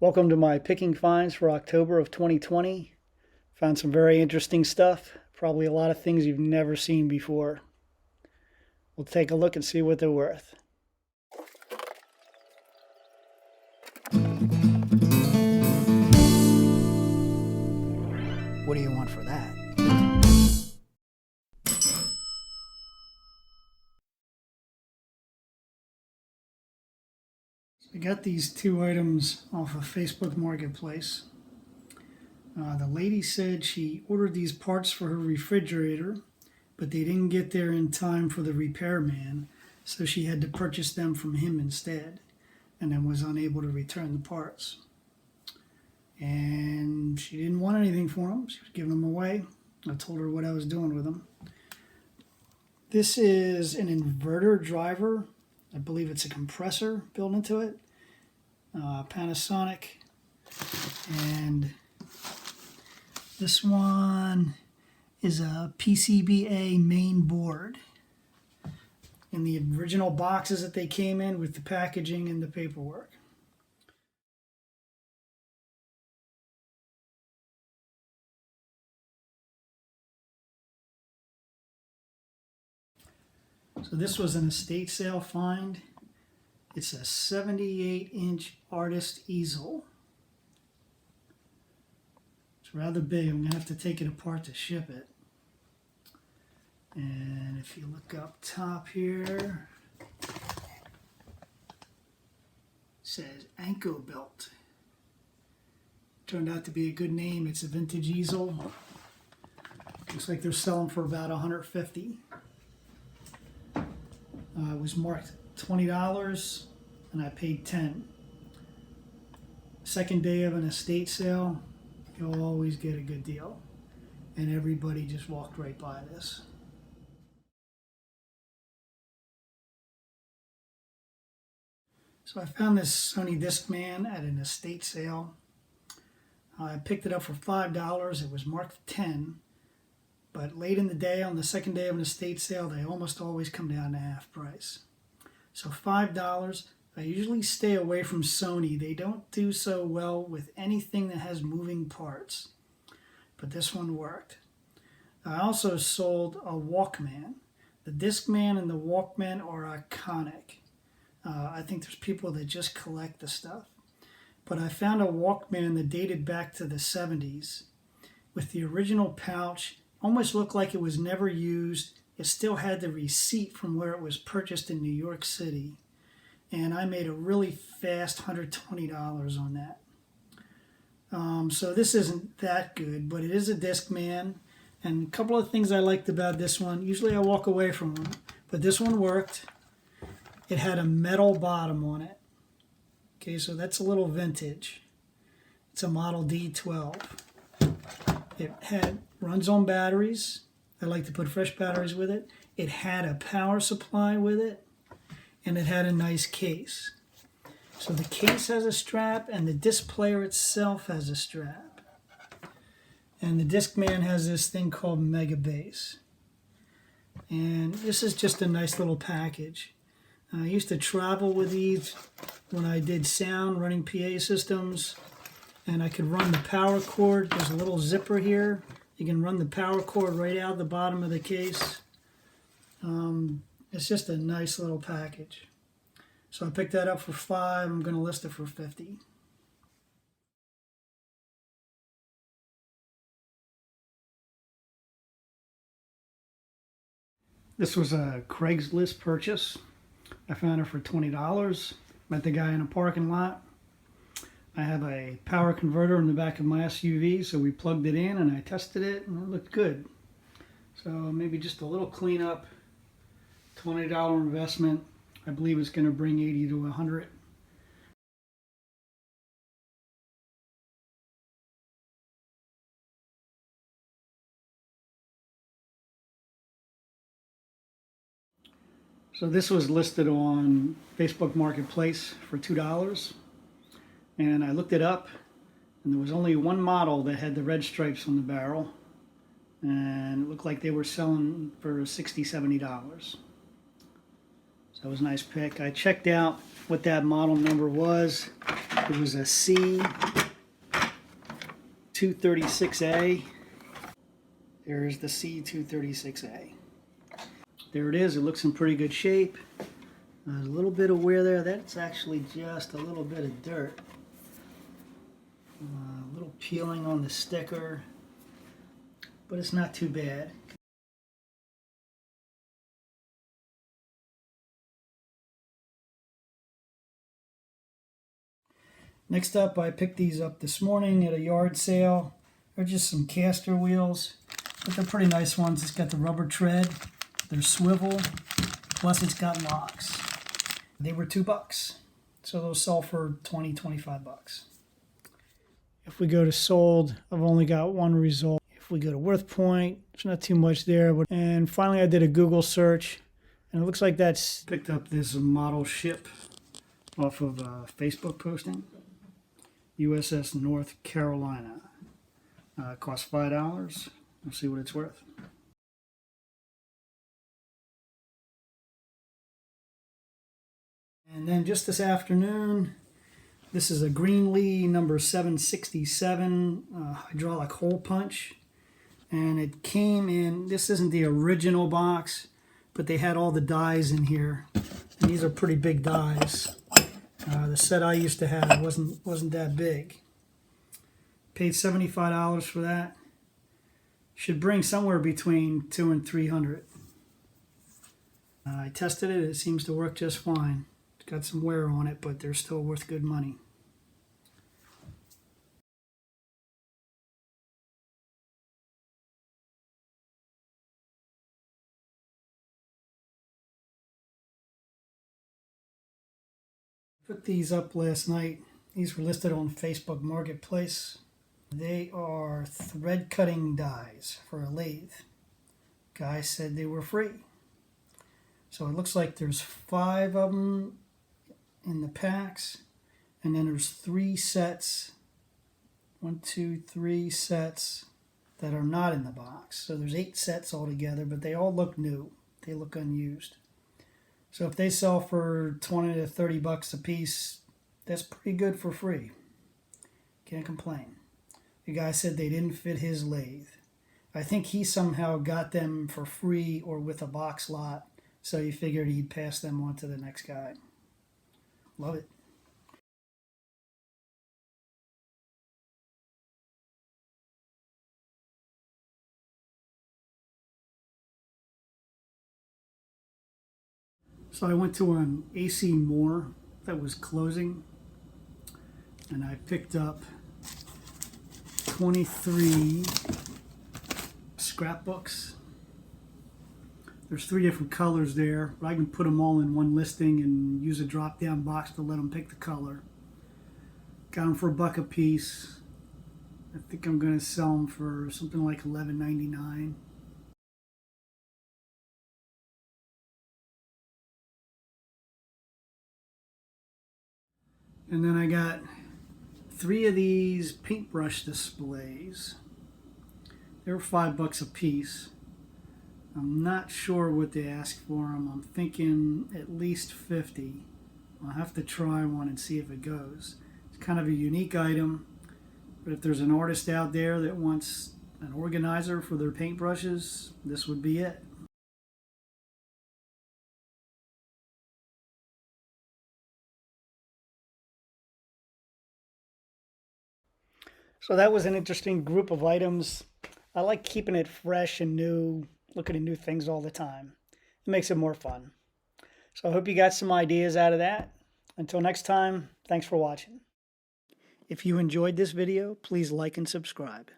Welcome to my picking finds for October of 2020. Found some very interesting stuff, probably a lot of things you've never seen before. We'll take a look and see what they're worth. What do you want for that? I got these two items off of Facebook Marketplace. The lady said she ordered these parts for her refrigerator, but they didn't get there in time for the repairman, so she had to purchase them from him instead, and then was unable to return the parts. And she didn't want anything for them. She was giving them away. I told her what I was doing with them. This is an inverter driver. I believe it's a compressor built into it. Panasonic. And this one is a PCBA main board. In the original boxes that they came in with the packaging and the paperwork. So this was an estate sale find. It's a 78-inch artist easel. It's rather big. I'm going to have to take it apart to ship it. And if you look up top here, it says Anco Bilt. Turned out to be a good name. It's a vintage easel. Looks like they're selling for about $150. It was marked $20 and I paid $10. Second day of an estate sale, you'll always get a good deal. And everybody just walked right by this. So I found this Sony Discman at an estate sale. I picked it up for $5. It was marked $10. But late in the day, on the second day of an estate sale, they almost always come down to half price. So $5. I usually stay away from Sony. They don't do so well with anything that has moving parts. But this one worked. I also sold a Walkman. The Discman and the Walkman are iconic. I think there's people that just collect the stuff. But I found a Walkman that dated back to the 70s with the original pouch. Almost looked like it was never used. It still had the receipt from where it was purchased in New York City. And I made a really fast $120 on that. So this isn't that good, but it is a Discman. And a couple of things I liked about this one. Usually I walk away from them, but this one worked. It had a metal bottom on it. Okay, so that's a little vintage. It's a Model D12. It runs on batteries. I like to put fresh batteries with it. It had a power supply with it, and it had a nice case. So the case has a strap, and the disc player itself has a strap. And the Discman has this thing called Mega Bass. And this is just a nice little package. I used to travel with these when I did sound, running PA systems. And I could run the power cord. There's a little zipper here. You can run the power cord right out the bottom of the case. It's just a nice little package. So I picked that up for $5. I'm going to list it for $50. This was a Craigslist purchase. I found it for $20. Met the guy in a parking lot. I have a power converter in the back of my SUV, so we plugged it in and I tested it and it looked good. So maybe just a little cleanup, $20 investment. I believe it's going to bring 80 to 100. So this was listed on Facebook Marketplace for $2. And I looked it up, and there was only one model that had the red stripes on the barrel, and it looked like they were selling for $60, $70. So that was a nice pick. I checked out what that model number was. It was a C236A. There's the C236A. There it is. It looks in pretty good shape. There's a little bit of wear there. That's actually just a little bit of dirt. A little peeling on the sticker, but it's not too bad. Next up, I picked these up this morning at a yard sale. They're just some caster wheels, but they're pretty nice ones. It's got the rubber tread, they're swivel, plus it's got locks. They were $2, so those sell for 20, 25 bucks. If we go to sold, I've only got one result. If we go to worth point, there's not too much there. And finally, I did a Google search, and it looks like that's picked up this model ship off of a Facebook posting. USS North Carolina. It costs $5. We'll see what it's worth. And then just this afternoon, this is a Greenlee number 767 hydraulic hole punch. And it came in, this isn't the original box, but they had all the dies in here. And these are pretty big dies. The set I used to have wasn't that big. Paid $75 for that. Should bring somewhere between $200 and $300. I tested it. It seems to work just fine. It's got some wear on it, but they're still worth good money. Put these up last night. These were listed on Facebook Marketplace. They are thread cutting dies for a lathe. Guy said they were free. So it looks like there's 5 of them in the packs, and then there's 3 sets, 1, 2, 3 sets that are not in the box. So there's 8 sets altogether, but they all look new. They look unused. So if they sell for 20 to 30 bucks a piece, that's pretty good for free. Can't complain. The guy said they didn't fit his lathe. I think he somehow got them for free or with a box lot, so he figured he'd pass them on to the next guy. Love it. So I went to an AC Moore that was closing, and I picked up 23 scrapbooks. There's 3 different colors there, but I can put them all in one listing and use a drop-down box to let them pick the color. Got them for $1 a piece. I think I'm going to sell them for something like $11.99. And then I got 3 of these paintbrush displays. They were $5 a piece. I'm not sure what they asked for them. I'm thinking at least 50. I'll have to try one and see if it goes. It's kind of a unique item, but if there's an artist out there that wants an organizer for their paintbrushes, this would be it. So that was an interesting group of items. I like keeping it fresh and new, looking at new things all the time. It makes it more fun. So I hope you got some ideas out of that. Until next time, thanks for watching. If you enjoyed this video, please like and subscribe.